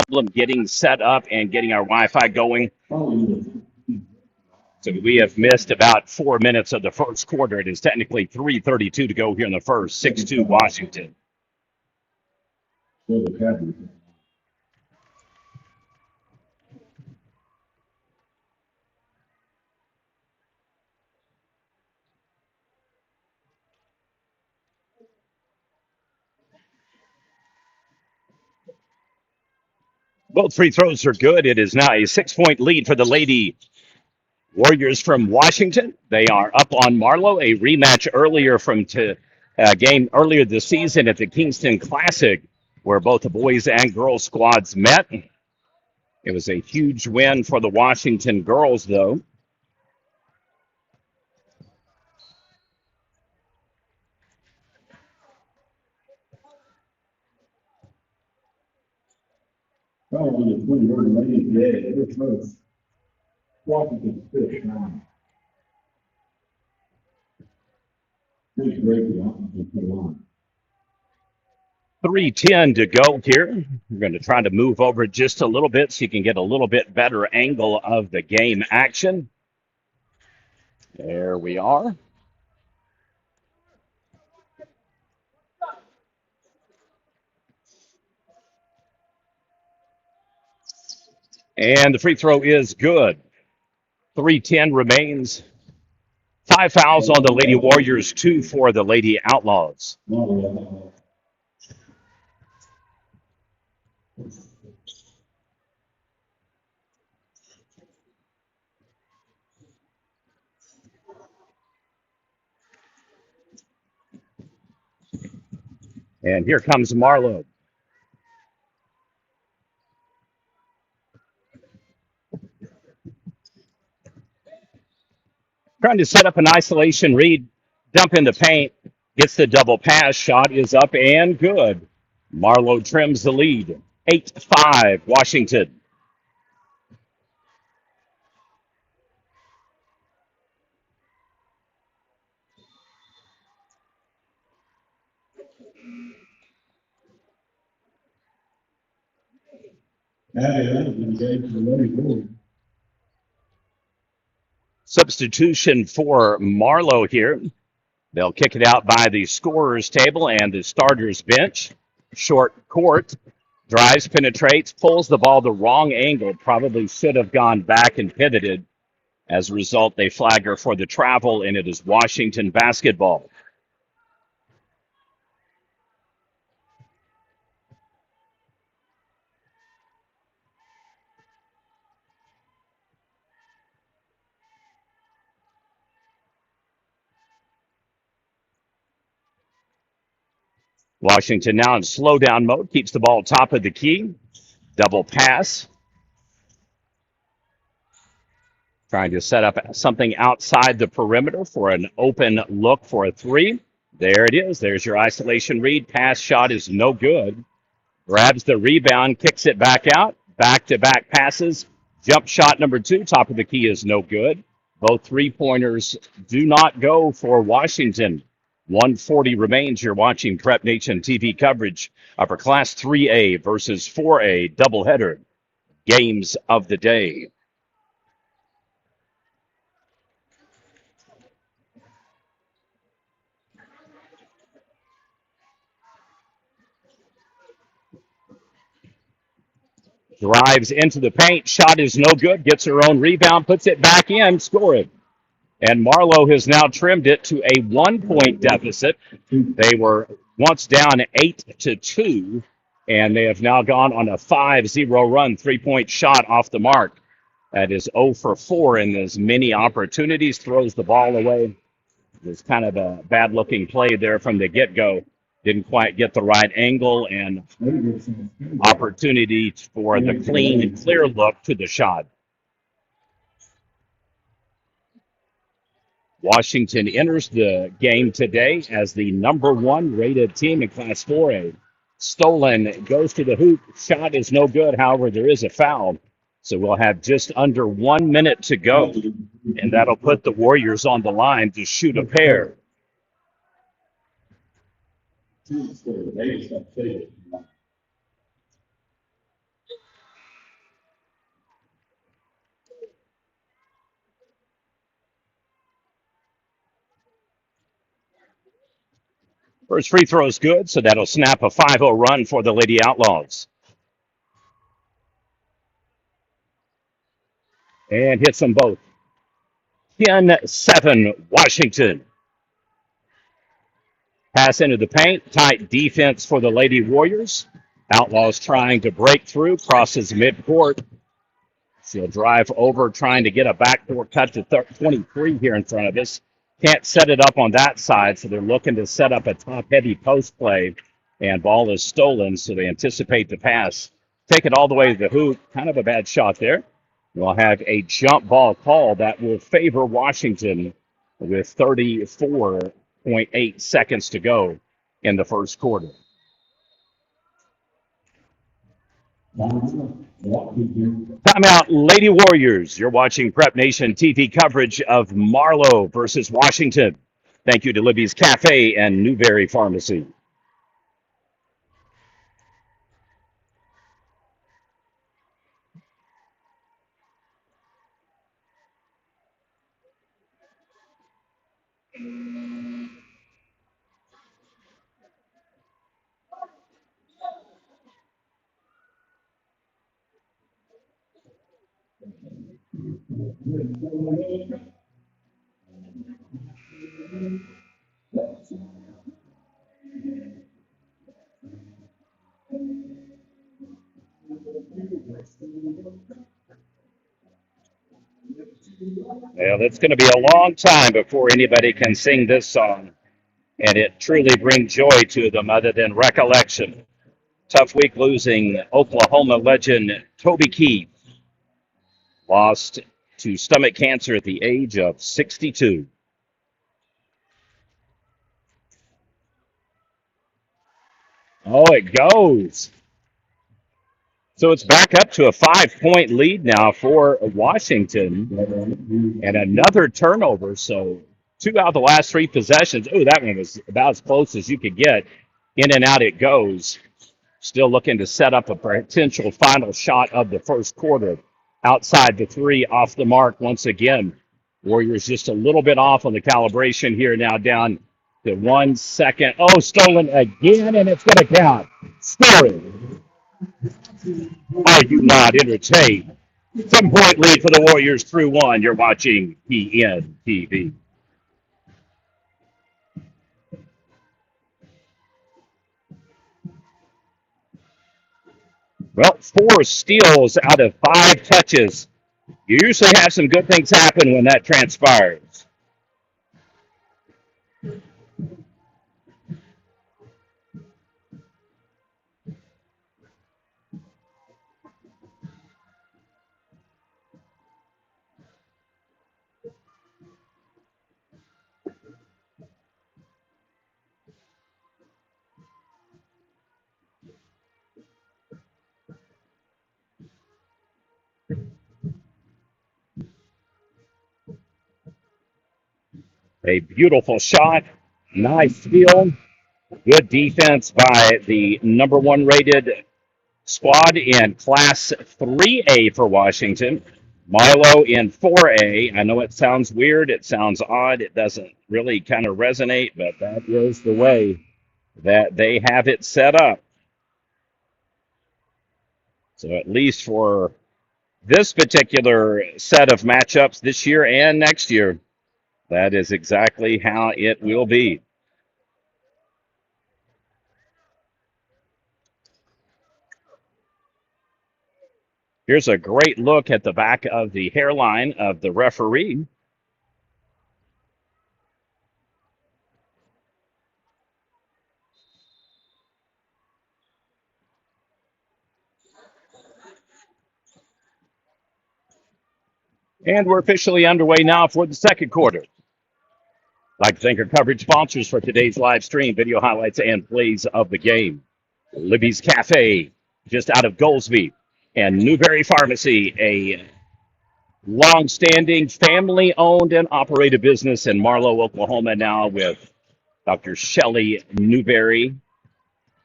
problem getting set up and getting our Wi-Fi going. So we have missed about 4 minutes of the first quarter. It is technically 3:32 to go here in the first. 6-2 Washington. Both free throws are good. It is now a 6-point lead for the Lady Warriors from Washington. They are up on Marlow, a rematch earlier from a game earlier this season at the Kingston Classic, where both the boys and girls squads met. It was a huge win for the Washington girls, though. Washington fish now. 3:10 to go here. We're going to try to move over just a little bit so you can get a little bit better angle of the game action. There we are. And the free throw is good. 3:10 remains. 5 fouls on the Lady Warriors, 2 for the Lady Outlaws. And here comes Marlow. Trying to set up an isolation read, dump in the paint, gets the double pass, shot is up and good. Marlow trims the lead. 8-5, Washington. Substitution for Marlow here. They'll kick it out by the scorer's table and the starter's bench. Short court, drives, penetrates, pulls the ball the wrong angle. Probably should have gone back and pivoted. As a result, they flag her for the travel, and it is Washington basketball. Washington now in slow down mode, keeps the ball top of the key. Double pass. Trying to set up something outside the perimeter for an open look for a three. There it is. There's your isolation read. Pass shot is no good. Grabs the rebound, kicks it back out. Back-to-back passes. Jump shot number 2, top of the key is no good. Both three-pointers do not go for Washington. 140 remains. You're watching Prep Nation TV coverage of our Class 3A versus 4A doubleheader games of the day. Drives into the paint. Shot is no good. Gets her own rebound. Puts it back in. Score it. And Marlow has now trimmed it to a 1-point deficit. They were once down 8-2, and they have now gone on a 5-0 run. 3-point shot off the mark. That is 0 for 4 in as many opportunities. Throws the ball away. It was kind of a bad-looking play there from the get-go. Didn't quite get the right angle and opportunity for the clean and clear look to the shot. Washington enters the game today as the number 1 rated team in Class 4A. Stolen goes to the hoop. Shot is no good. However, there is a foul. So we'll have just under 1 minute to go, and that'll put the Warriors on the line to shoot a pair. First free throw is good, so that'll snap a 5-0 run for the Lady Outlaws. And hits them both. 10-7 Washington. Pass into the paint. Tight defense for the Lady Warriors. Outlaws trying to break through. Crosses midcourt. She'll drive over, trying to get a backdoor cut to 23 here in front of us. Can't set it up on that side, so they're looking to set up a top-heavy post play, and ball is stolen, so they anticipate the pass. Take it all the way to the hoop. Kind of a bad shot there. We'll have a jump ball call that will favor Washington with 34.8 seconds to go in the first quarter. Timeout, Lady Warriors. You're watching Prep Nation TV coverage of Marlow versus Washington. Thank you to Libby's Cafe and Newberry Pharmacy. Well, it's going to be a long time before anybody can sing this song, and it truly brings joy to them other than recollection. Tough week losing Oklahoma legend Toby Keith. Lost to stomach cancer at the age of 62. Oh, it goes. So it's back up to a 5-point lead now for Washington, and another turnover. So 2 out of the last 3 possessions. Oh, that one was about as close as you could get. In and out it goes. Still looking to set up a potential final shot of the first quarter. Outside the 3, off the mark once again. Warriors just a little bit off on the calibration here, now down to 1 second. Oh, stolen again, and it's going to count. Scoring. Are you not entertained? 7-point lead for the Warriors through 1. You're watching PNTV. Well, 4 steals out of 5 touches. You usually have some good things happen when that transpires. A beautiful shot. Nice steal. Good defense by the number 1 rated squad in Class 3A for Washington. Marlow in 4A. I know it sounds weird. It sounds odd. It doesn't really kind of resonate, but that is the way that they have it set up. So at least for this particular set of matchups this year and next year, that is exactly how it will be. Here's a great look at the back of the hairline of the referee. And we're officially underway now for the second quarter. I'd like to thank our coverage sponsors for today's live stream, video highlights, and plays of the game. Libby's Cafe, just out of Goldsby, and Newberry Pharmacy, a long-standing, family-owned and operated business in Marlow, Oklahoma, now with Dr. Shelley Newberry.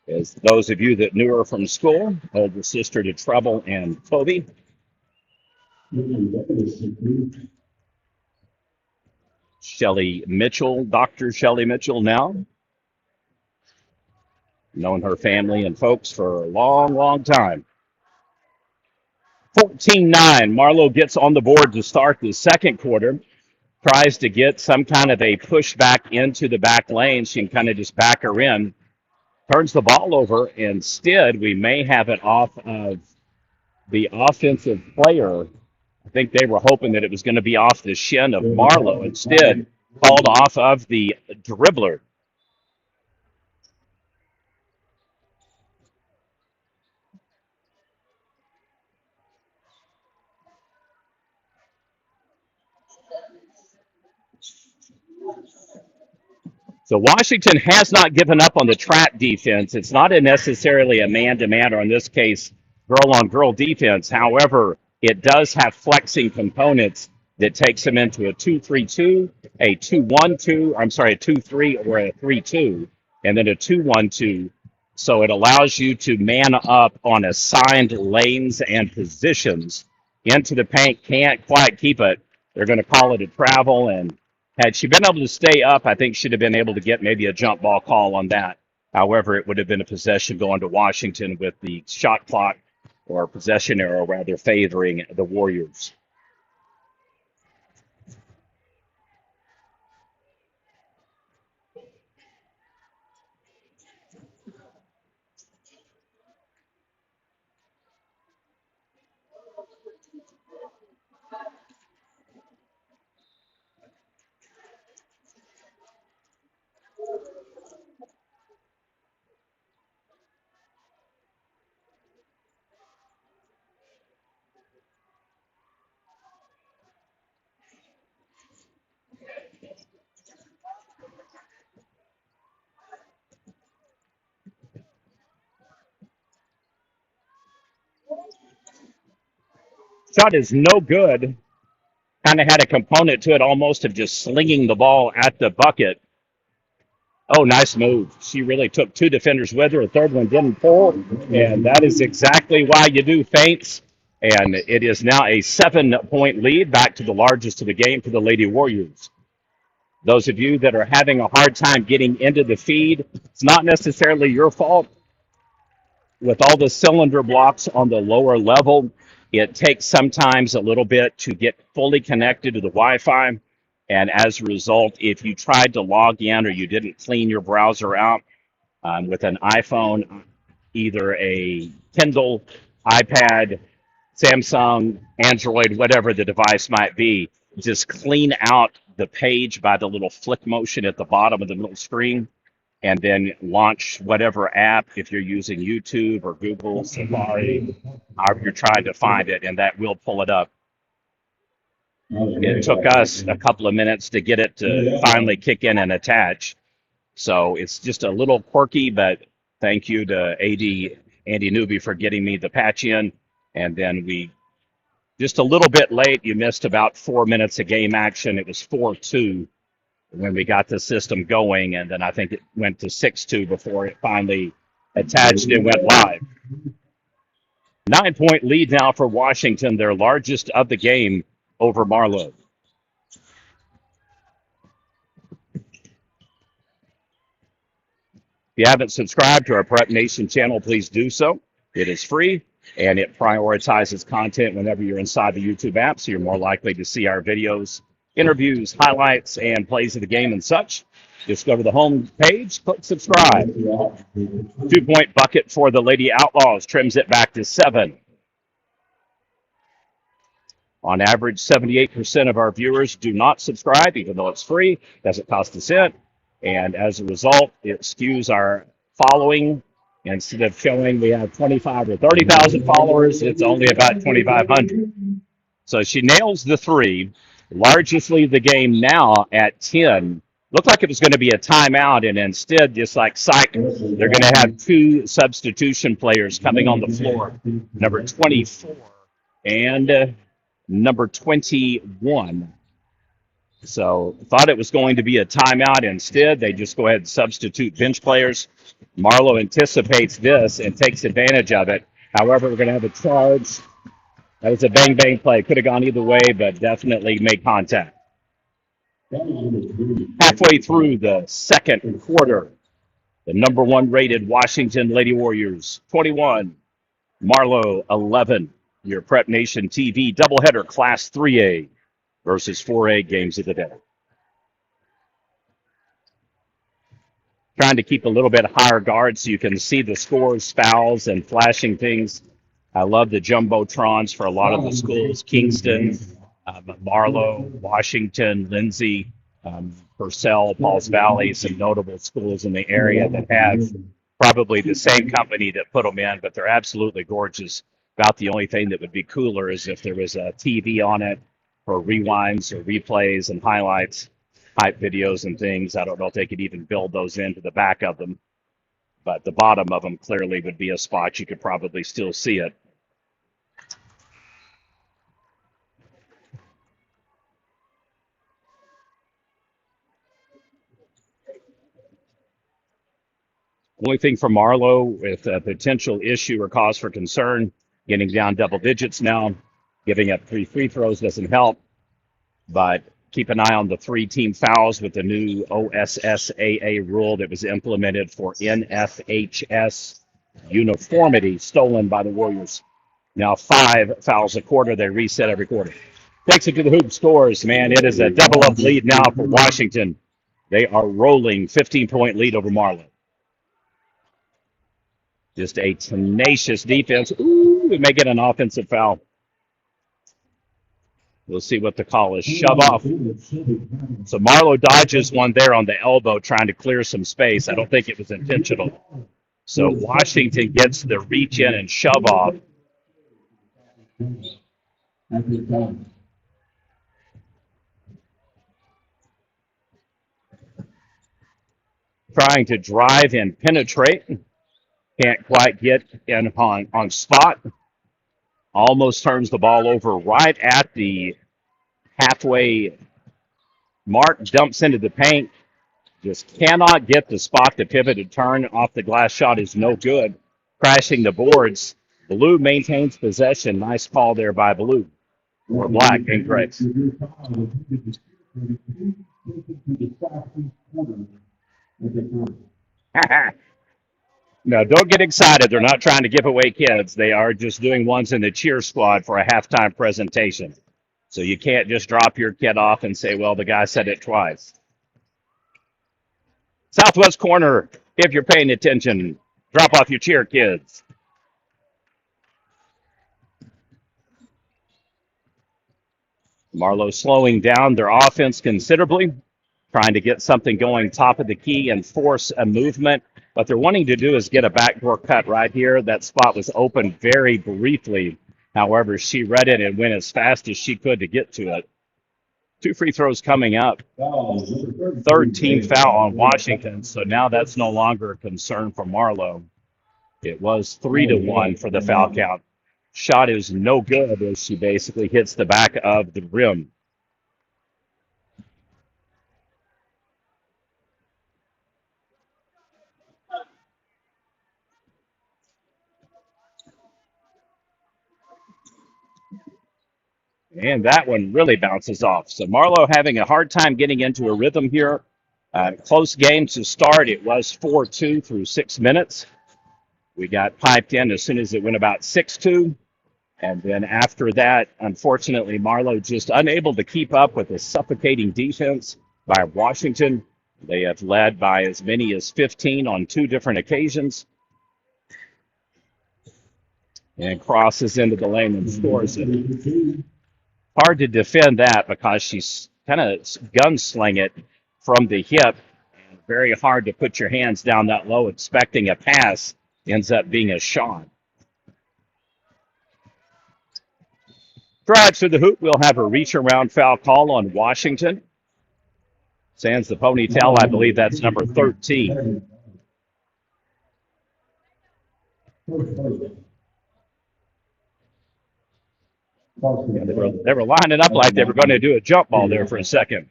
As those of you that knew her from school, older sister to Treble and Toby. Shelley Mitchell, Dr. Shelley Mitchell now. Known her family and folks for a long, long time. 14-9. Marlow gets on the board to start the second quarter. Tries to get some kind of a push back into the back lane. She can kind of just back her in. Turns the ball over. Instead, we may have it off of the offensive player. I think they were hoping that it was going to be off the shin of Marlow. Instead, called off of the dribbler. So Washington has not given up on the trap defense. It's not necessarily a man-to-man, or in this case, girl-on-girl defense. However, it does have flexing components that takes them into a 2-3-2, a 2-1-2, I'm sorry, a 2-3 or a 3-2, and then a 2-1-2. So it allows you to man up on assigned lanes and positions into the paint. Can't quite keep it. They're going to call it a travel, and had she been able to stay up, I think she'd have been able to get maybe a jump ball call on that. However, it would have been a possession going to Washington with the shot clock or possession arrow rather favoring the Warriors. Shot is no good. Kind of had a component to it almost of just slinging the ball at the bucket. Oh, nice move. She really took two defenders with her. A third one didn't pull. And that is exactly why you do feints. And it is now a 7-point lead, back to the largest of the game for the Lady Warriors. Those of you that are having a hard time getting into the feed, it's not necessarily your fault. With all the cylinder blocks on the lower level, it takes sometimes a little bit to get fully connected to the Wi-Fi. And as a result, if you tried to log in or you didn't clean your browser out with an iPhone, either a Kindle, iPad, Samsung, Android, whatever the device might be, just clean out the page by the little flick motion at the bottom of the middle screen, and then launch whatever app, if you're using YouTube or Google, Safari, however you're trying to find it, and that will pull it up. It took us a couple of minutes to get it to finally kick in and attach. So it's just a little quirky, but thank you to AD Andy Newby for getting me the patch in. And then we just a little bit late. You missed about 4 minutes of game action. It was 4-2 when we got the system going, and then I think it went to 6-2 before it finally attached and went live. 9-point lead now for Washington, their largest of the game over Marlow. If you haven't subscribed to our Prep Nation channel, please do so. It is free, and it prioritizes content whenever you're inside the YouTube app, so you're more likely to see our videos, interviews, highlights, and plays of the game and such. Just go to the home page, click subscribe. 2-point bucket for the Lady Outlaws, trims it back to 7. On average, 78% of our viewers do not subscribe, even though it's free. Doesn't cost a cent. And as a result, it skews our following. Instead of showing we have 25 or 30,000 followers, it's only about 2,500. So she nails the three. Largest lead the game now at 10. Looked like it was going to be a timeout, and instead, just like psych, they're going to have two substitution players coming on the floor, number 24 and number 21. So thought it was going to be a timeout. Instead, they just go ahead and substitute bench players. Marlow anticipates this and takes advantage of it. However, we're going to have a charge. That was a bang-bang play. Could have gone either way, but definitely made contact. Halfway through the second quarter, The number one rated Washington Lady Warriors, 21. Marlow, 11. Your Prep Nation TV doubleheader Class 3A versus 4A games of the day. Trying to keep a little bit higher guard so you can see the scores, fouls, and flashing things. I love the jumbotrons for a lot of the schools. Kingston, Marlow, Washington, Lindsay, Purcell, Pauls Valley, some notable schools in the area that have probably the same company that put them in, but they're absolutely gorgeous. About the only thing that would be cooler is if there was a TV on it for rewinds or replays and highlights type videos and things. I don't know if they could even build those into the back of them, but the bottom of them clearly would be a spot you could probably still see it. Only thing for Marlow with a potential issue or cause for concern, getting down double digits now, giving up 3 free throws doesn't help, but keep an eye on the 3-team fouls with the new OSSAA rule that was implemented for NFHS uniformity stolen by the Warriors. Now 5 fouls a quarter. They reset every quarter. Takes it to the hoop scores, man. It is a double-up lead now for Washington. They are rolling 15-point lead over Marlow. Just a tenacious defense. Ooh, we may get an offensive foul. We'll see what the call is. Shove off. So Marlow dodges one there on the elbow, trying to clear some space. I don't think it was intentional. So Washington gets the reach in and shove off. Trying to drive and penetrate. Can't quite get in on spot. Almost turns the ball over right at the halfway mark. Dumps into the paint. Just cannot get the spot to pivot and turn off the glass shot is no good. Crashing the boards. Blue maintains possession. Nice call there by Blue. Or Black, incorrect. No, don't get excited. They're not trying to give away kids. They are just doing ones in the cheer squad for a halftime presentation. So you can't just drop your kid off and say, well, the guy said it twice. Southwest corner, if you're paying attention, drop off your cheer kids. Marlow slowing down their offense considerably, trying to get something going top of the key and force a movement. What they're wanting to do is get a backdoor cut right here. That spot was open very briefly. However, she read it and went as fast as she could to get to it. 2 free throws coming up. Third team foul on Washington, so now that's no longer a concern for Marlow. It was 3-1 for the foul count. Shot is no good as she basically hits the back of the rim. And that one really bounces off. So Marlow having a hard time getting into a rhythm here. Close game to start. It was 4-2 through 6 minutes. We got piped in as soon as it went about 6-2. And then after that, unfortunately, Marlow just unable to keep up with the suffocating defense by Washington. They have led by as many as 15 on 2 different occasions. And crosses into the lane and scores it. Hard to defend that because she's kind of gunsling it from the hip. And very hard to put your hands down that low expecting a pass. Ends up being a shot. Drives to the hoop. We'll have a reach around foul call on Washington. Sands the ponytail. I believe that's number 13. Yeah, they were lining up like they were going to do a jump ball there for a second.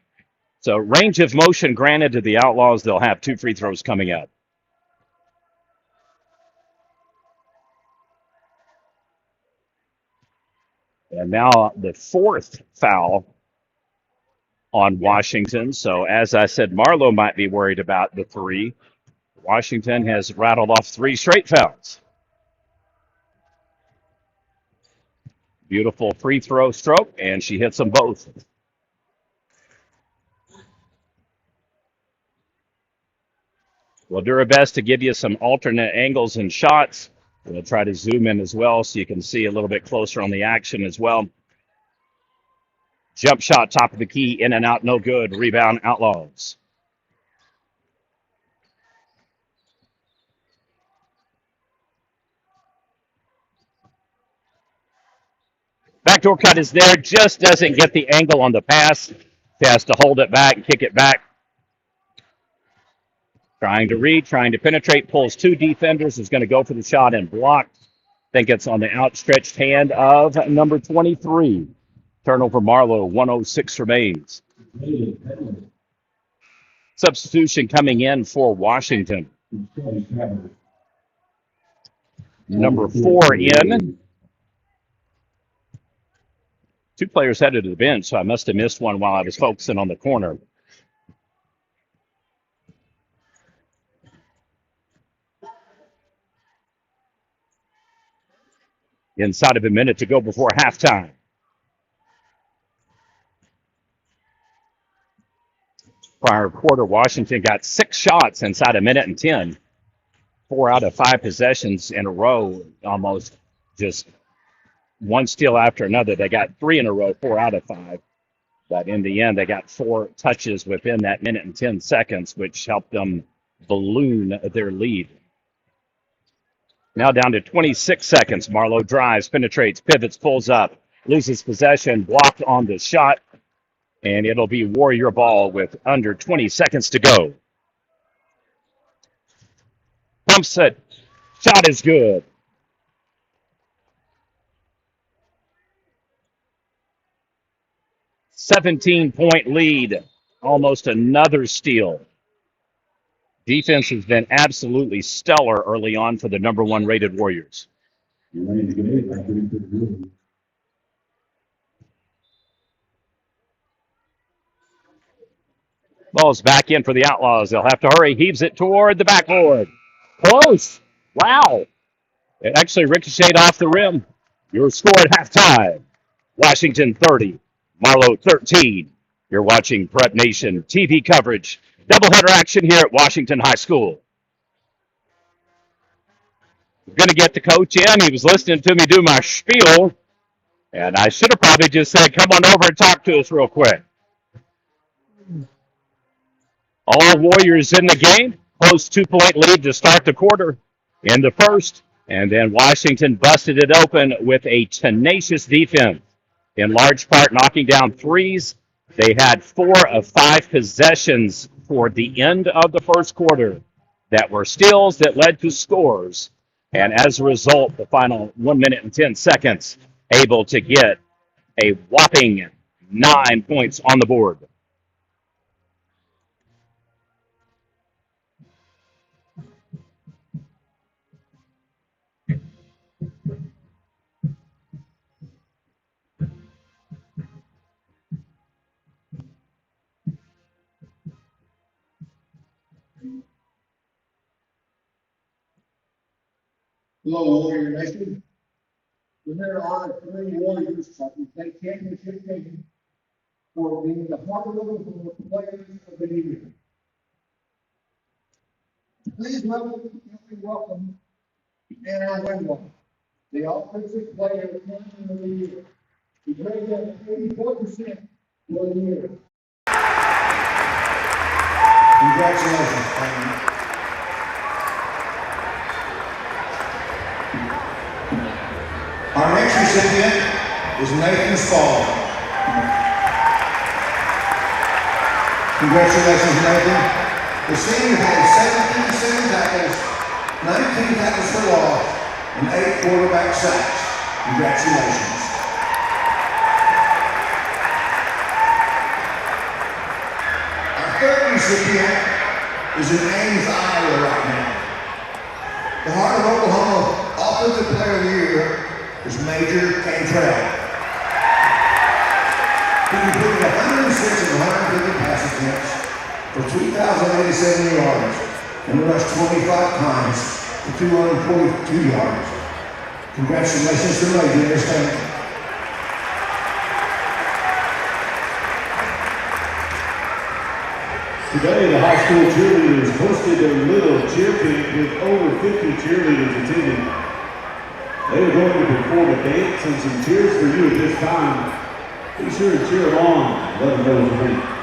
So range of motion granted to the Outlaws. They'll have 2 free throws coming up. And now the 4th foul on Washington. So as I said, Marlow might be worried about the 3. Washington has rattled off 3 straight fouls. Beautiful free throw stroke, and she hits them both. We'll do our best to give you some alternate angles and shots. We'll try to zoom in as well so you can see a little bit closer on the action as well. Jump shot, top of the key, in and out, no good. Rebound, Outlaws. Backdoor cut is there, just doesn't get the angle on the pass. He has to hold it back, kick it back. Trying to read, trying to penetrate, pulls 2 defenders, is going to go for the shot and blocked. Think it's on the outstretched hand of number 23. Turnover Marlow, 1:06 remains. Substitution coming in for Washington. Number 4 in. 2 players headed to the bench, so I must have missed one while I was focusing on the corner. Inside of a minute to go before halftime. Prior quarter, Washington got 6 shots inside a minute and 10. 4 out of 5 possessions in a row, almost just one steal after another. They got 3 in a row, 4 out of 5. But in the end, they got 4 touches within that minute and 10 seconds, which helped them balloon their lead. Now down to 26 seconds. Marlow drives, penetrates, pivots, pulls up, loses possession, blocked on the shot, and it'll be Warrior ball with under 20 seconds to go. Pumps it. Shot is good. 17-point lead. Almost another steal. Defense has been absolutely stellar early on for the number 1 rated Warriors. Ball's back in for the Outlaws. They'll have to hurry. Heaves it toward the backboard. Close. Wow. It actually ricocheted off the rim. Your score at halftime. Washington 30, Marlow 13. You're watching Prep Nation TV coverage. Doubleheader action here at Washington High School. I'm going to get the coach in. He was listening to me do my spiel, and I should have probably just said, come on over and talk to us real quick. All Warriors in the game. Close 2-point lead to start the quarter in the first. And then Washington busted it open with a tenacious defense, in large part knocking down threes. They had 4 of 5 possessions toward the end of the first quarter that were steals that led to scores. And as a result, the final 1 minute and 10 seconds, able to get a whopping 9 points on the board. Hello, Warrior Nation. We're here to honor 3 Warriors that we take championship game for being the Marlow Players of the Year. Please welcome and our winner, the Offensive Player of the Year. He rated at 84% for the year. Congratulations, family. Our next recipient is Nathan Spall. Congratulations, Nathan. The senior had 17 tackles, 19 tackles for loss, and 8 quarterback sacks. Congratulations. Our third recipient is in Ames, Iowa right now. The Heart of Oklahoma Offensive Player of the Year is Major Cantrell. He completed 106 of 150 pass attempts for 2,087 yards and rushed 25 times for 242 yards. Congratulations to Major. Today, the high school cheerleaders hosted their little cheer camp with over 50 cheerleaders attending. They are going to perform a dance and some cheers for you at this time. Be sure to cheer along and let them know it's free.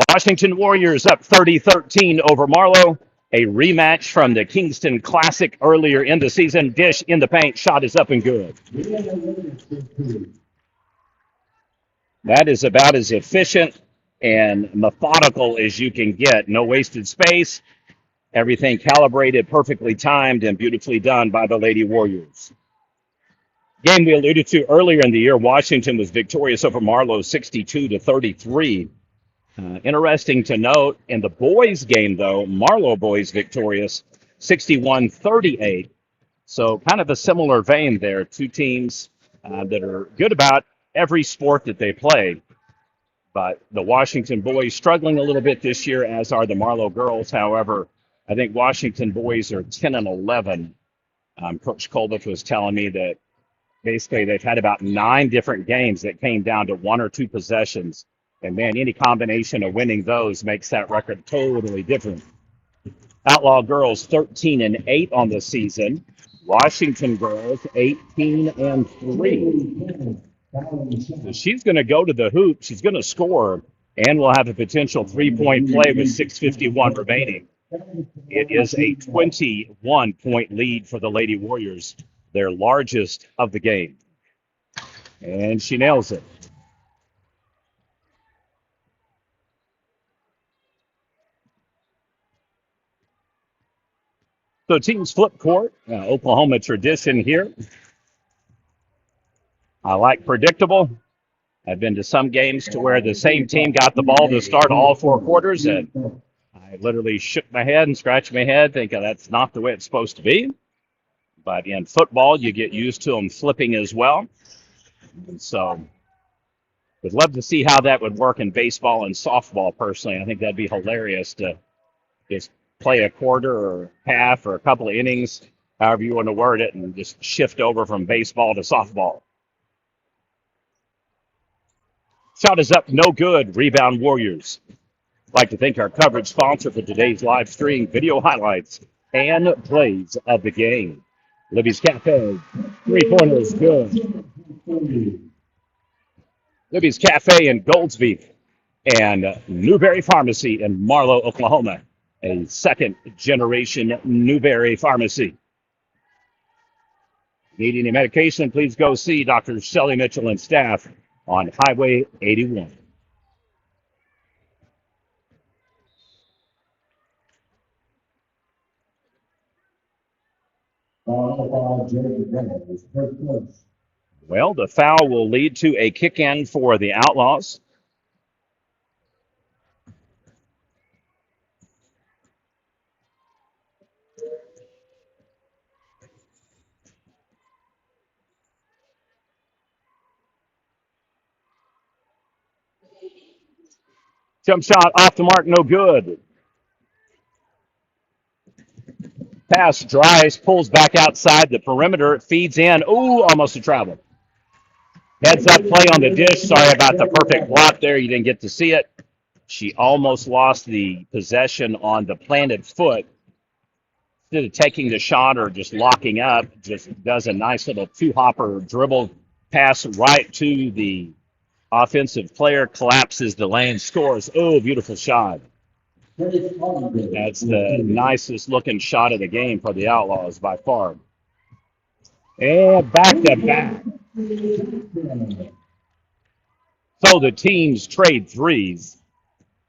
Washington Warriors up 30-13 over Marlow. A rematch from the Kingston Classic earlier in the season. Dish in the paint. Shot is up and good. That is about as efficient and methodical as you can get. No wasted space. Everything calibrated, perfectly timed, and beautifully done by the Lady Warriors. Game we alluded to earlier in the year, Washington was victorious over Marlow 62-33. Interesting to note, in the boys' game, though, Marlow boys victorious 61-38. So kind of a similar vein there. Two teams that are good about every sport that they play. But the Washington boys struggling a little bit this year, as are the Marlow girls. However, I think Washington boys are 10-11. Coach Colbert was telling me that basically they've had about 9 different games that came down to 1 or 2 possessions. And man, any combination of winning those makes that record totally different. Outlaw girls 13-8 on the season. Washington girls 18-3. So she's going to go to the hoop. She's going to score, and will have a potential 3-point play with 6:51 remaining. It is a 21-point lead for the Lady Warriors, their largest of the game. And she nails it. So teams flip court. Oklahoma tradition here. I like predictable. I've been to some games to where the same team got the ball to start all 4 quarters, and I literally shook my head and scratched my head thinking that's not the way it's supposed to be. But in football, you get used to them flipping as well. And so would love to see how that would work in baseball and softball personally. I think that'd be hilarious to just play a quarter or half or a couple of innings, however you want to word it, and just shift over from baseball to softball. Shot is up, no good. Rebound Warriors. I'd like to thank our coverage sponsor for today's live stream, video highlights and plays of the game. Libby's Cafe, 3-pointers, good. Libby's Cafe in Goldsby and Newberry Pharmacy in Marlow, Oklahoma, a second-generation Newberry Pharmacy. Need any medication, please go see Dr. Shelley Mitchell and staff on Highway 81. Well, the foul will lead to a kick-in for the Outlaws. Jump shot off the mark, no good. Pass drives, pulls back outside the perimeter, feeds in. Ooh, almost a travel. Heads up play on the dish. Sorry about the perfect block there. You didn't get to see it. She almost lost the possession on the planted foot. Instead of taking the shot or just locking up, just does a nice little 2-hopper dribble pass right to the offensive player, collapses the lane, scores. Oh, beautiful shot. That's the nicest looking shot of the game for the Outlaws by far. And back to back. So the teams trade threes,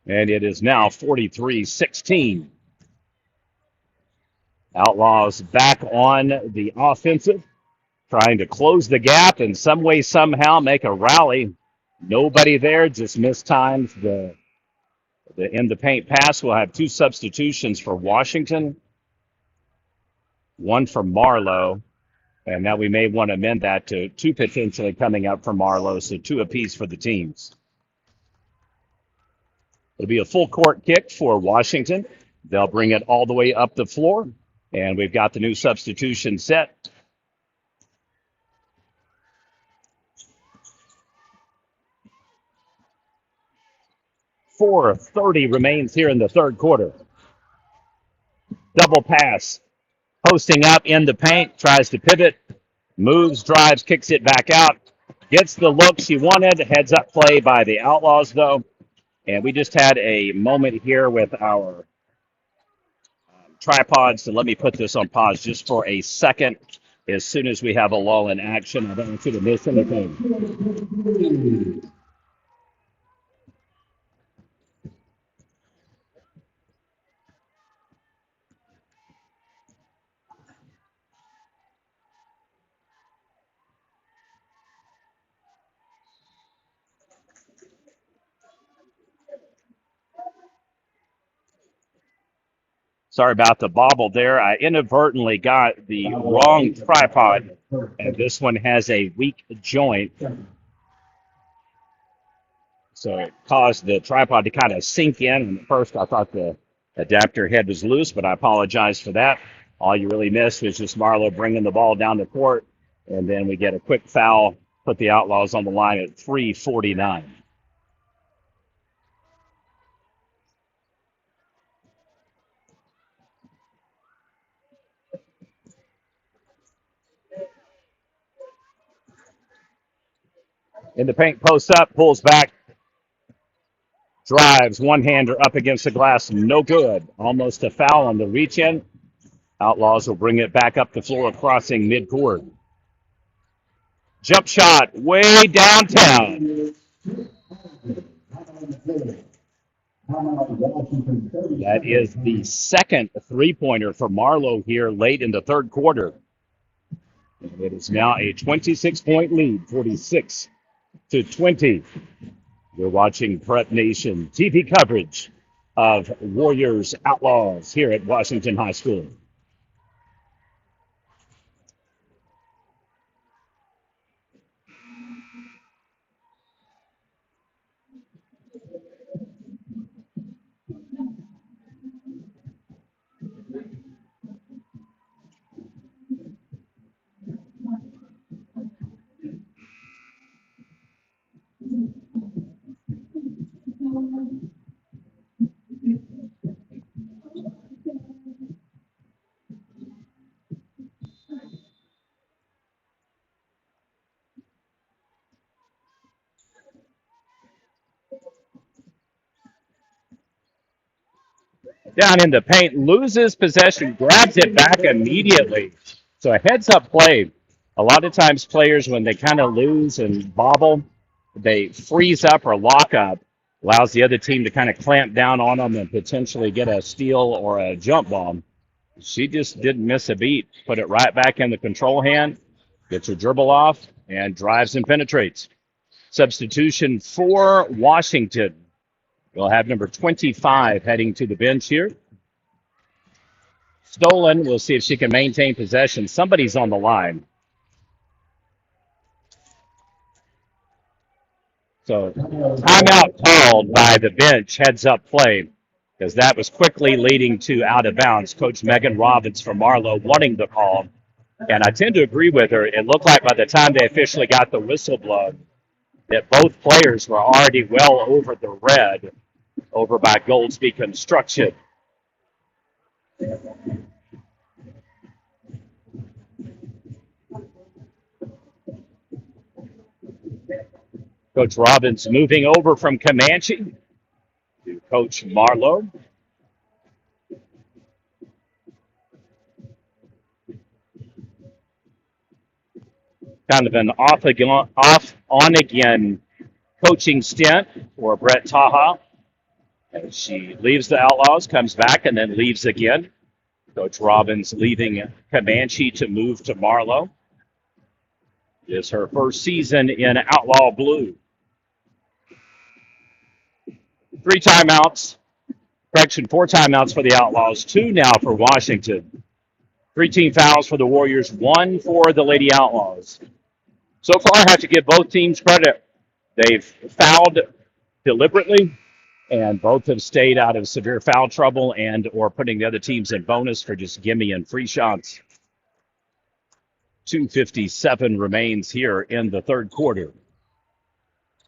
and it is now 43-16. Outlaws back on the offensive, trying to close the gap and some way, somehow make a rally. Nobody there, just mistimes the in the paint pass. We'll have 2 substitutions for Washington, 1 for Marlow, and now we may want to amend that to 2 potentially coming up for Marlow, so 2 apiece for the teams. It'll be a full court kick for Washington. They'll bring it all the way up the floor, and we've got the new substitution set. 4:30 remains here in the third quarter. Double pass. Posting up in the paint, tries to pivot, moves, drives, kicks it back out. Gets the look she wanted. Heads up play by the Outlaws, though. And we just had a moment here with our tripods. So let me put this on pause just for a second. As soon as we have a lull in action, I don't want you to miss anything. Sorry about the bobble there. I inadvertently got the wrong tripod, and this one has a weak joint. So it caused the tripod to kind of sink in. And at first, I thought the adapter head was loose, but I apologize for that. All you really missed was just Marlow bringing the ball down the court, and then we get a quick foul, put the Outlaws on the line at 3:49. In the paint, posts up, pulls back, drives, one-hander up against the glass, no good. Almost a foul on the reach-in. Outlaws will bring it back up the floor, crossing midcourt. Jump shot way downtown. That is the second three-pointer for Marlow here late in the third quarter. And it is now a 26-point lead, 46-20. You're watching Prep Nation TV coverage of Warriors Outlaws here at Washington High School. Down in the paint, loses possession, grabs it back immediately. So a heads-up play. A lot of times players, when they kind of lose and bobble, they freeze up or lock up, allows the other team to kind of clamp down on them and potentially get a steal or a jump ball. She just didn't miss a beat. Put it right back in the control hand, gets her dribble off, and drives and penetrates. Substitution for Washington. We'll have number 25 heading to the bench here. Stolen. We'll see if she can maintain possession. Somebody's on the line. So timeout called by the bench, heads up play, because that was quickly leading to out of bounds. Coach Megan Robbins from Marlow wanting the call. And I tend to agree with her. It looked like by the time they officially got the whistle blown, that both players were already well over the red over by Goldsby Construction. Coach Robbins moving over from Comanche to Coach Marlow. Kind of an off-on-again coaching stint for Brett Taha. As she leaves the Outlaws, comes back, and then leaves again. Coach Robbins leaving Comanche to move to Marlow. It is her first season in Outlaw Blue. 4 timeouts for the Outlaws, 2 now for Washington. 3 team fouls for the Warriors, 1 for the Lady Outlaws. So far, I have to give both teams credit. They've fouled deliberately, and both have stayed out of severe foul trouble and or putting the other teams in bonus for just gimme and free shots. 2:57 remains here in the third quarter.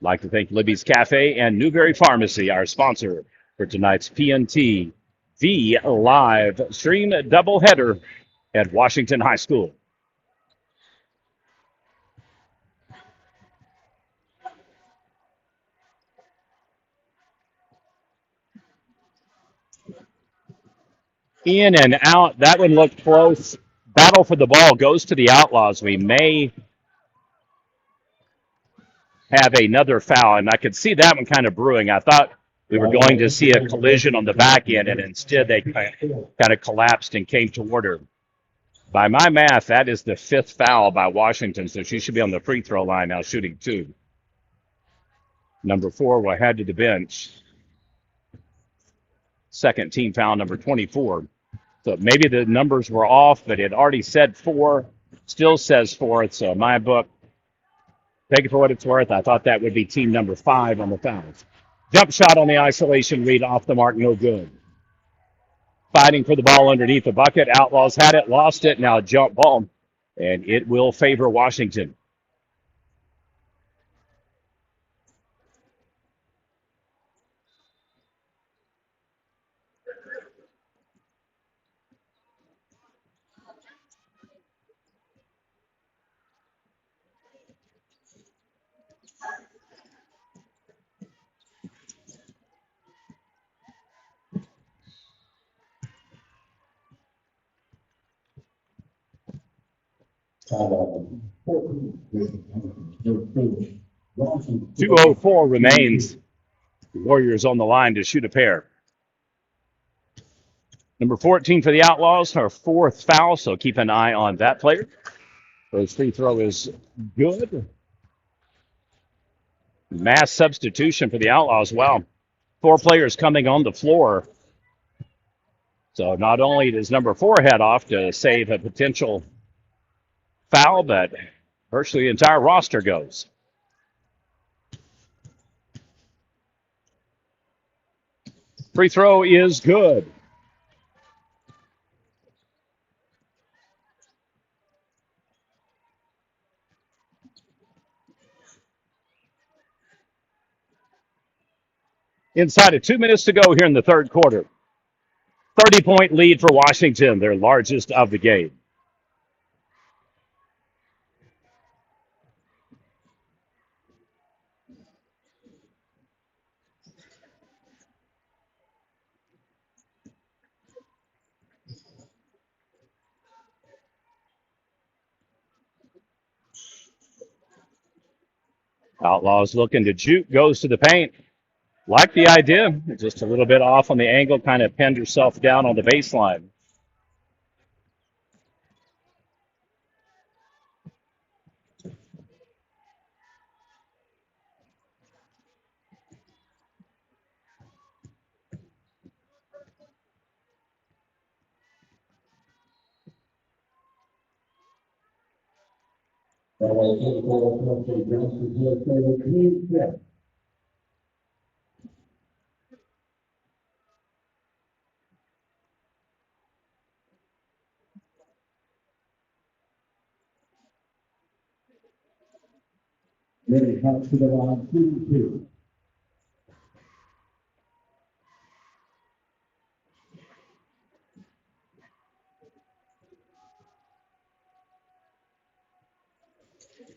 I'd like to thank Libby's Cafe and Newberry Pharmacy, our sponsor for tonight's PNT V live stream doubleheader at Washington High School. In and out. That one looked close. Battle for the ball goes to the Outlaws. We may have another foul, and I could see that one kind of brewing. I thought we were going to see a collision on the back end, and instead they kind of collapsed and came toward her. By my math, that is the fifth foul by Washington, so she should be on the free throw line now shooting two. Number 4 will head to the bench. Second team foul, number 24. So maybe the numbers were off, but it already said 4, still says 4. So my book, take it for what it's worth. I thought that would be team number 5 on the fouls. Jump shot on the isolation read, off the mark, no good. Fighting for the ball underneath the bucket. Outlaws had it, lost it. Now a jump ball, and it will favor Washington. Washington. 2:04 remains. The Warriors on the line to shoot a pair. Number 14 for the Outlaws, her 4th foul, so keep an eye on that player. His free throw is good. Mass substitution for the Outlaws. Wow. 4 players coming on the floor. So not only does number 4 head off to save a potential foul, but virtually the entire roster goes. Free throw is good. Inside of 2 minutes to go here in the third quarter. 30-point lead for Washington, their largest of the game. Outlaws looking to juke, goes to the paint. Like the idea, just a little bit off on the angle, kind of pinned herself down on the baseline.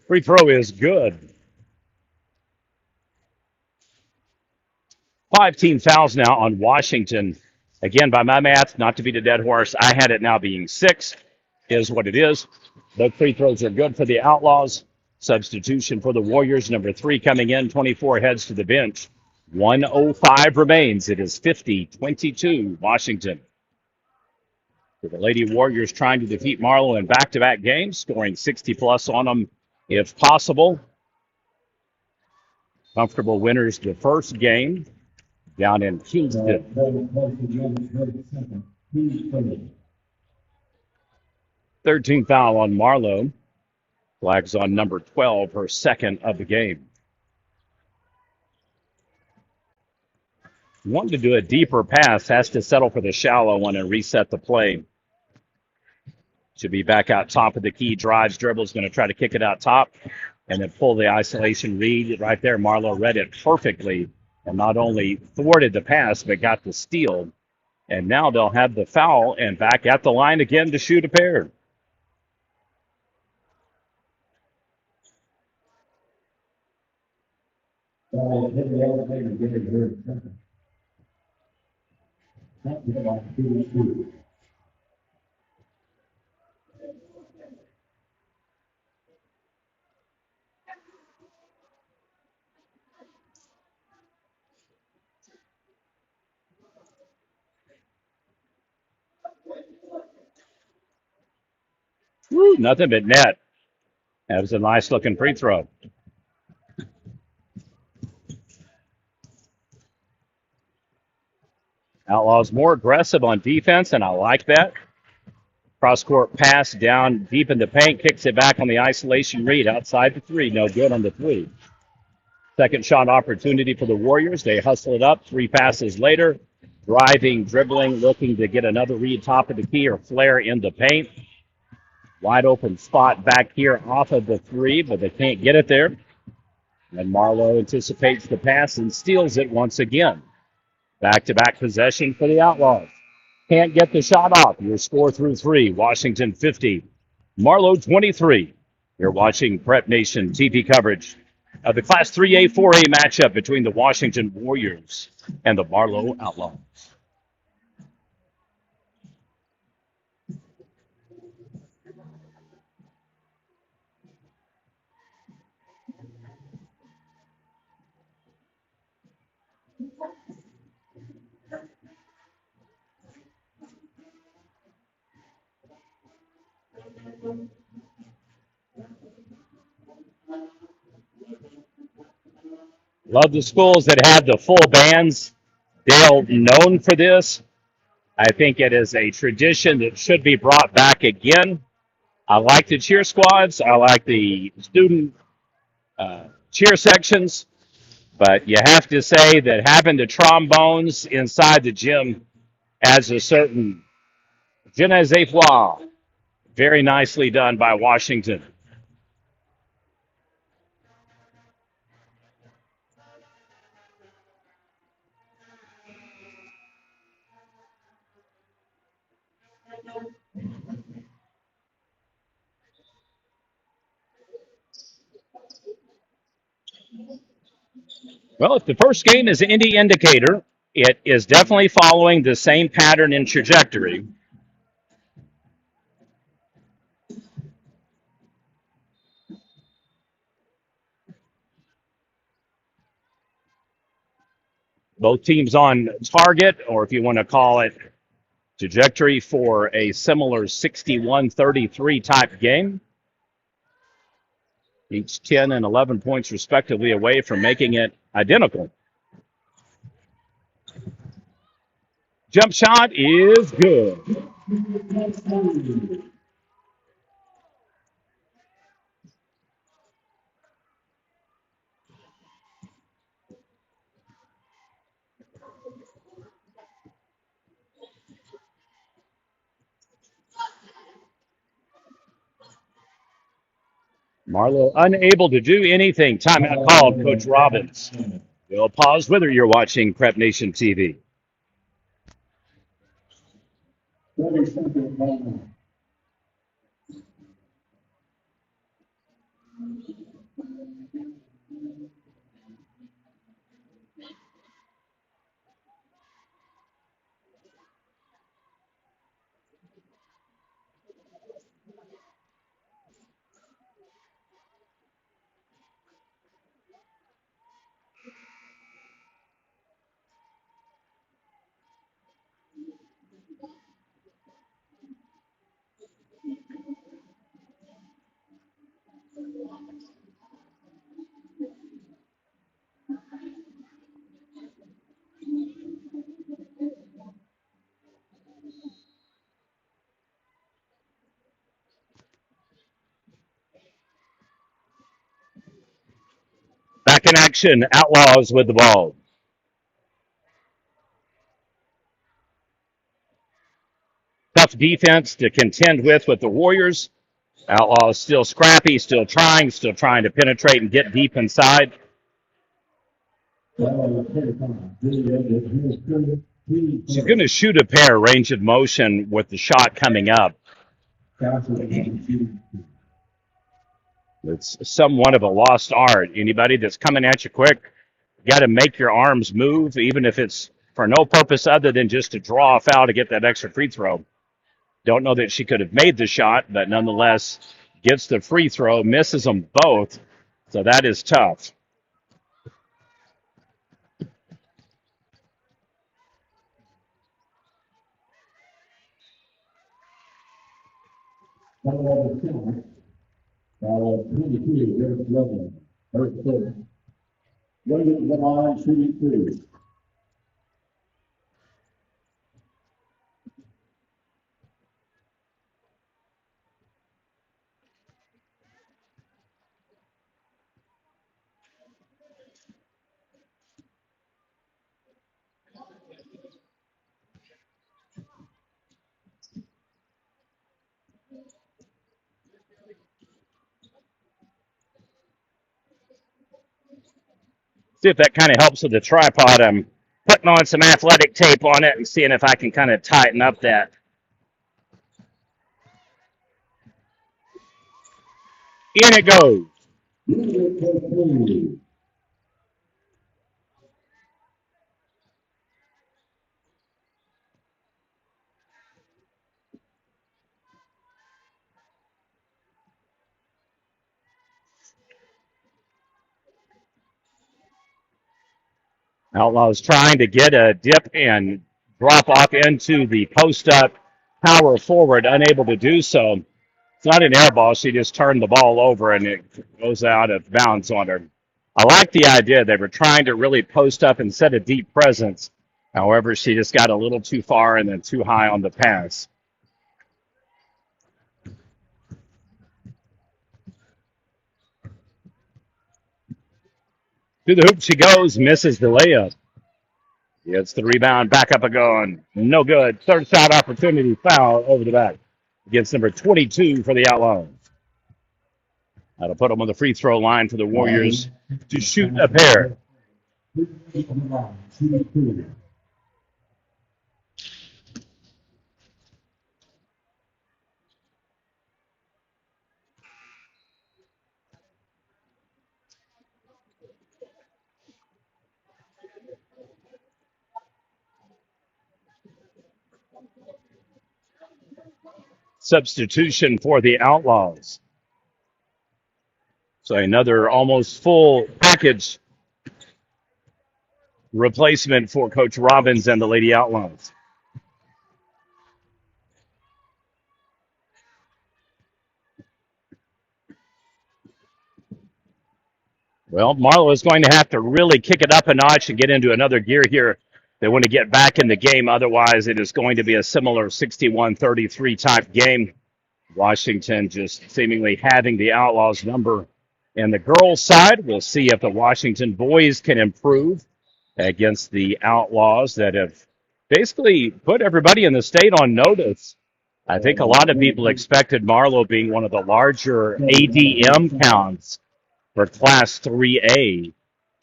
Free throw is good. 5 team fouls now on Washington. Again, by my math, not to beat a dead horse, I had it now being 6, is what it is. Both free throws are good for the Outlaws. Substitution for the Warriors, number 3 coming in, 24 heads to the bench. 1:05 remains. It is 50-22 Washington. The Lady Warriors trying to defeat Marlow in back-to-back games, scoring 60-plus on them if possible. Comfortable winners the first game down in Kingston. 13th foul on Marlow. Flags on number 12, her 2nd of the game. Wanting to do a deeper pass, has to settle for the shallow one and reset the play. Should be back out top of the key. Drives, dribbles, going to try to kick it out top and then pull the isolation read right there. Marlow read it perfectly and not only thwarted the pass, but got the steal. And now they'll have the foul and back at the line again to shoot a pair. Nothing but net. That was a nice looking free throw. Outlaws more aggressive on defense, and I like that. Cross court pass down deep in the paint, kicks it back on the isolation read outside the three. No good on the three. Second shot opportunity for the Warriors. They hustle it up. Three passes later. Driving, dribbling, looking to get another read top of the key or flare in the paint. Wide open spot back here off of the three, but they can't get it there. And Marlow anticipates the pass and steals it once again. Back-to-back possession for the Outlaws. Can't get the shot off. Your score through three. Washington 50. Marlow 23. You're watching Prep Nation TV coverage of the Class 3A, 4A matchup between the Washington Warriors and the Marlow Outlaws. Love the schools that have the full bands. Dale known for this. I think it is a tradition that should be brought back again. I like the cheer squads. I like the student cheer sections. But you have to say that having the trombones inside the gym adds a certain je ne sais quoi. Very nicely done by Washington. Well, if the first game is any indicator, it is definitely following the same pattern and trajectory. Both teams on target, or if you want to call it trajectory for a similar 61-33 type game. Each 10 and 11 points respectively away from making it identical. Jump shot is good. Marlow unable to do anything. Timeout called, Coach Robbins. We'll pause whether you're watching Prep Nation TV. Back in action, Outlaws with the ball. Tough defense to contend with the Warriors. Outlaws still scrappy, still trying to penetrate and get deep inside. She's going to shoot a pair range of motion with the shot coming up. It's somewhat of a lost art. Anybody that's coming at you quick, you got to make your arms move, even if it's for no purpose other than just to draw a foul to get that extra free throw. Don't know that she could have made the shot, but nonetheless gets the free throw, misses them both. So that is tough. See if that kind of helps with the tripod. I'm putting on some athletic tape on it and seeing if I can kind of tighten up that. In it goes. Outlaws trying to get a dip and drop off into the post-up power forward, unable to do so. It's not an air ball. She just turned the ball over, and it goes out of bounds on her. I like the idea. They were trying to really post up and set a deep presence. However, she just got a little too far and then too high on the pass. To the hoop she goes, misses the layup. Gets the rebound, back up and going. No good. Third shot opportunity, foul over the back. Against number 22 for the Outlaws. That'll put them on the free throw line for the Warriors to shoot a pair. Substitution for the Outlaws. So another almost full package replacement for Coach Robbins and the Lady Outlaws. Well, Marlow is going to have to really kick it up a notch and get into another gear here. They want to get back in the game. Otherwise, it is going to be a similar 61-33 type game. Washington just seemingly having the Outlaws number. And the girls' side, we'll see if the Washington boys can improve against the Outlaws that have basically put everybody in the state on notice. I think a lot of people expected Marlow being one of the larger ADM counts for Class 3A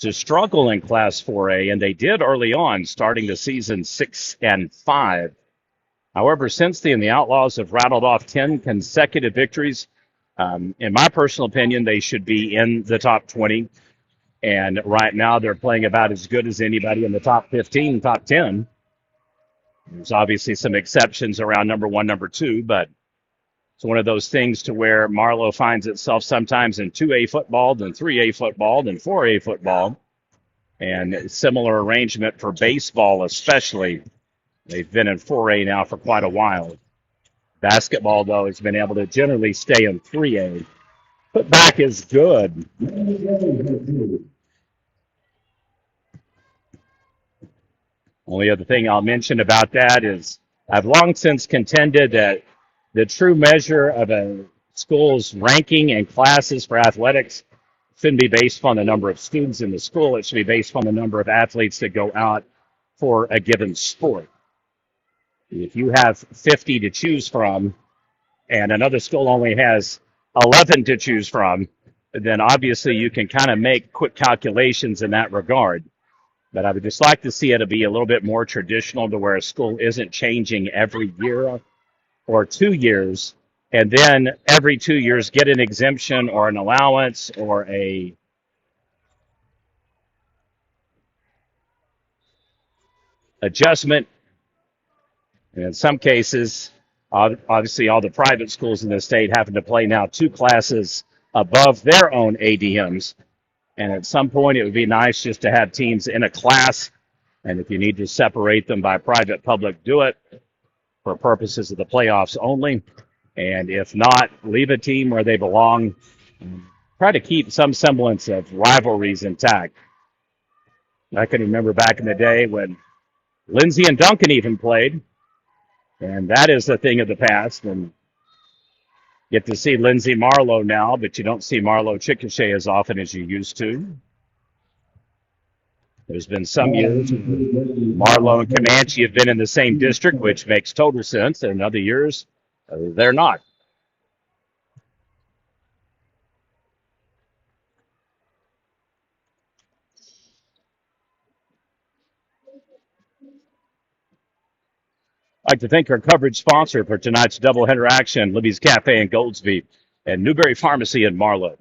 to struggle in Class 4A, and they did early on, starting the season 6-5. However, since then, the Outlaws have rattled off 10 consecutive victories. In my personal opinion, they should be in the top 20. And right now, they're playing about as good as anybody in the top 15, top 10. There's obviously some exceptions around number 1, number 2, but it's one of those things to where Marlow finds itself sometimes in 2A football, then 3A football, then 4A football, and similar arrangement for baseball especially. They've been in 4A now for quite a while. Basketball, though, has been able to generally stay in 3A. Putback is good. Only other thing I'll mention about that is I've long since contended that the true measure of a school's ranking and classes for athletics shouldn't be based on the number of students in the school. It should be based on the number of athletes that go out for a given sport. If you have 50 to choose from and another school only has 11 to choose from, then obviously you can kind of make quick calculations in that regard. But I would just like to see it be a little bit more traditional to where a school isn't changing every year or 2 years, and then every 2 years get an exemption or an allowance or a adjustment. And in some cases, obviously all the private schools in the state having to play now 2 classes above their own ADMs. And at some point, it would be nice just to have teams in a class. And if you need to separate them by private, public, do it for purposes of the playoffs only. And if not, leave a team where they belong. Try to keep some semblance of rivalries intact. I can remember back in the day when Lindsey and Duncan even played, and that is a thing of the past. And get to see Lindsey Marlow now, but you don't see Marlow Chickasha as often as you used to. There's been some years Marlow and Comanche have been in the same district, which makes total sense, and other years they're not. I'd like to thank our coverage sponsor for tonight's doubleheader action, Libby's Cafe in Goldsby and Newberry Pharmacy in Marlow.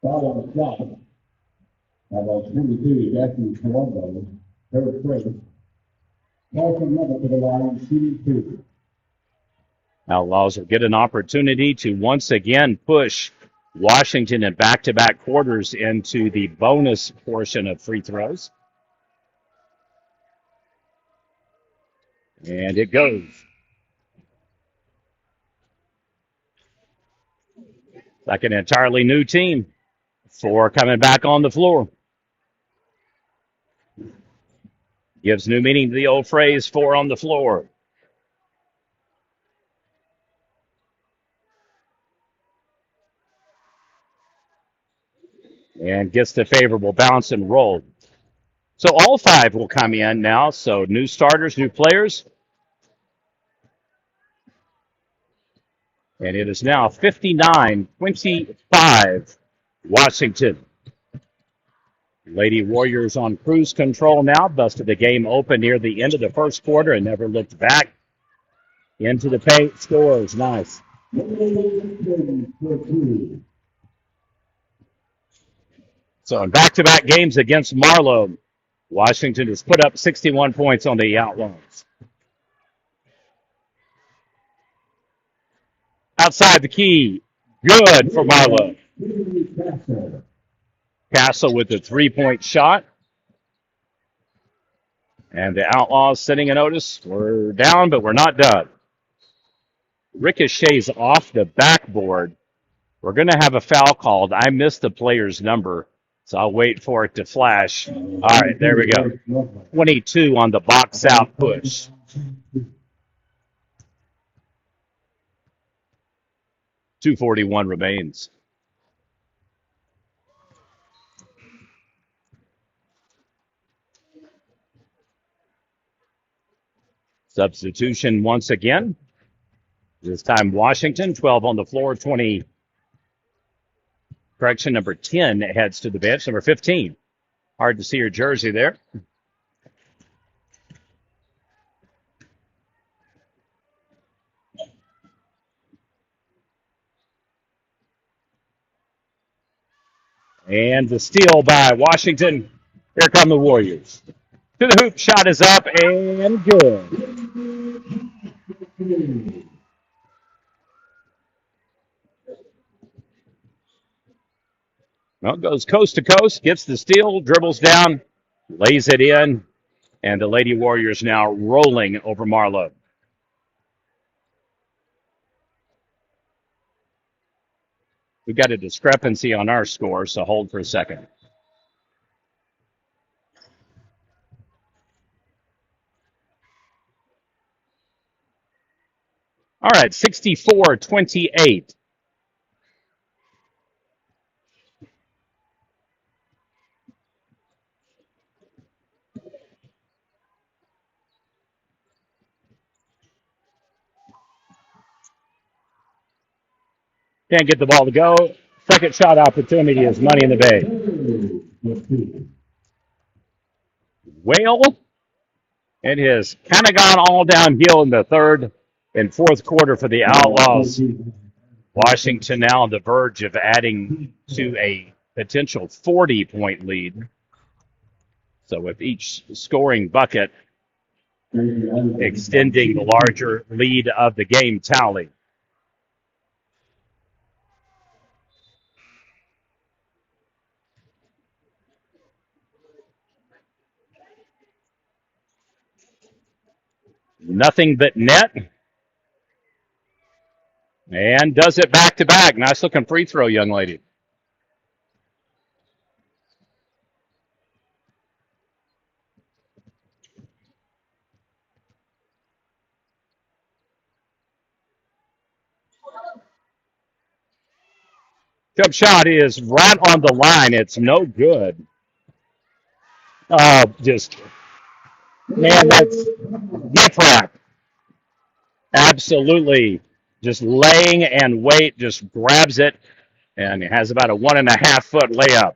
Foul on shot. About 22, Jackson Colombo, third place. Welcome number to the line, C2. Outlaws will get an opportunity to once again push Washington in back-to-back quarters into the bonus portion of free throws. And it goes. Like an entirely new team. 4 coming back on the floor. Gives new meaning to the old phrase, 4 on the floor. And gets the favorable bounce and roll. So all 5 will come in now. So new starters, new players. And it is now 59-25 Washington. Lady Warriors on cruise control now. Busted the game open near the end of the first quarter and never looked back. Into the paint, scores. Nice. So in back-to-back games against Marlow, Washington has put up 61 points on the Outlaws. Outside the key. Good for Marlow. Castle with a 3-point shot. And the Outlaws sending a notice. We're down, but we're not done. Ricochets off the backboard. We're going to have a foul called. I missed the player's number, so I'll wait for it to flash. All right, there we go. 22 on the box-out push. .241 remains. Substitution once again. This time Washington, 12 on the floor, 20. Correction, number 10 heads to the bench. Number 15. Hard to see her jersey there. And the steal by Washington. Here come the Warriors. To the hoop, shot is up and good. Well, goes coast to coast, gets the steal, dribbles down, lays it in, and the Lady Warriors now rolling over Marlow. We've got a discrepancy on our score, so hold for a second. All right, 64-28. Can't get the ball to go. Second shot opportunity is money in the bank. Well, it has kind of gone all downhill in the third and fourth quarter for the Outlaws. Washington now on the verge of adding to a potential 40-point lead. So with each scoring bucket extending the larger lead of the game tally. Nothing but net. And does it back to back. Nice looking free throw, young lady. Jump shot is right on the line. It's no good. Just, man, that's gift wrap. Absolutely. Just laying and wait, just grabs it, and it has about a 1.5 foot layup.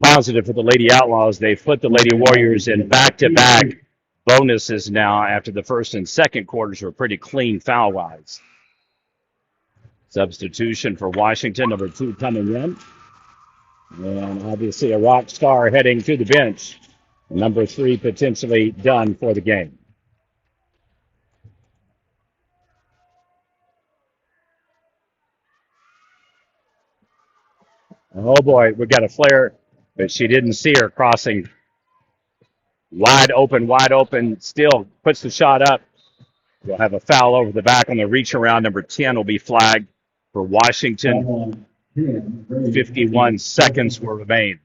Positive for the Lady Outlaws. They've put the Lady Warriors in back-to-back bonuses now after the first and second quarters were pretty clean foul-wise. Substitution for Washington, number 2 coming in. And obviously a rock star heading to the bench. Number 3 potentially done for the game. Oh boy, we got a flare, but she didn't see her crossing. Wide open, still puts the shot up. We'll have a foul over the back on the reach around. Number 10 will be flagged for Washington. 51 seconds will remain.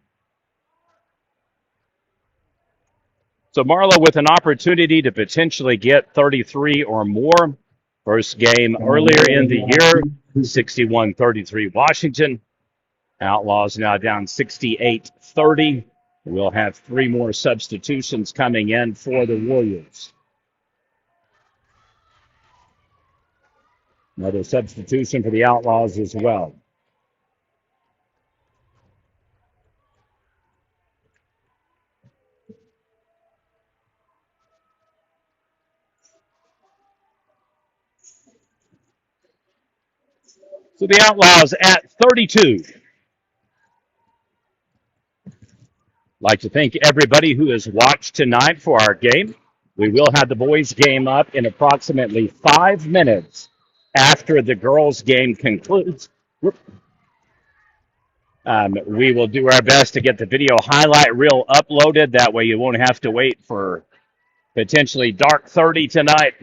So Marlow with an opportunity to potentially get 33 or more. First game earlier in the year, 61-33 Washington. Outlaws now down 68-30. We'll have 3 more substitutions coming in for the Warriors. Another substitution for the Outlaws as well. So the Outlaws at 32. Like to thank everybody who has watched tonight for our game. We will have the boys' game up in approximately 5 minutes after the girls' game concludes. We will do our best to get the video highlight reel uploaded. That way you won't have to wait for potentially dark 30 tonight.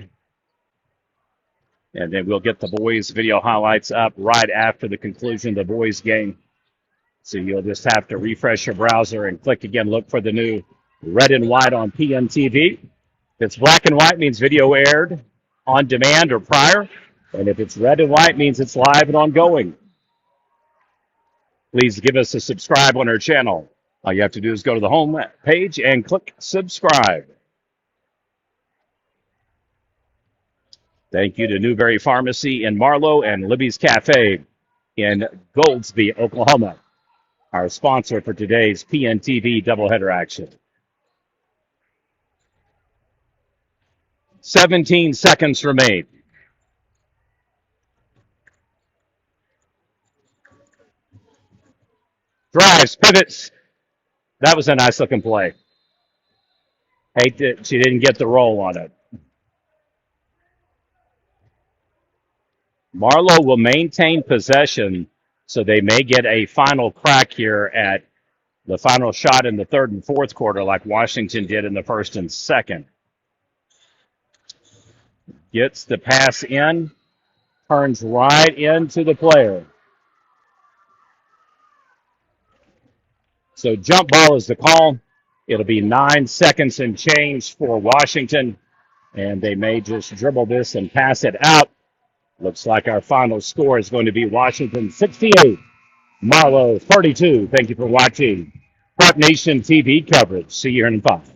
And then we'll get the boys' video highlights up right after the conclusion of the boys' game. So you'll just have to refresh your browser and click again, look for the new red and white on PNTV. If it's black and white, means video aired on demand or prior. And if it's red and white, means it's live and ongoing. Please give us a subscribe on our channel. All you have to do is go to the home page and click subscribe. Thank you to Newberry Pharmacy in Marlow and Libby's Cafe in Goldsby, Oklahoma, our sponsor for today's PNTV doubleheader action. 17 seconds remain. Drives, pivots. That was a nice looking play. Hate that she didn't get the roll on it. Marlow will maintain possession, so they may get a final crack here at the final shot in the third and fourth quarter like Washington did in the first and second. Gets the pass in, turns right into the player. So jump ball is the call. It'll be 9 seconds and change for Washington, and they may just dribble this and pass it out. Looks like our final score is going to be Washington 68, Marlow 32. Thank you for watching Prep Nation TV coverage. See you in 5.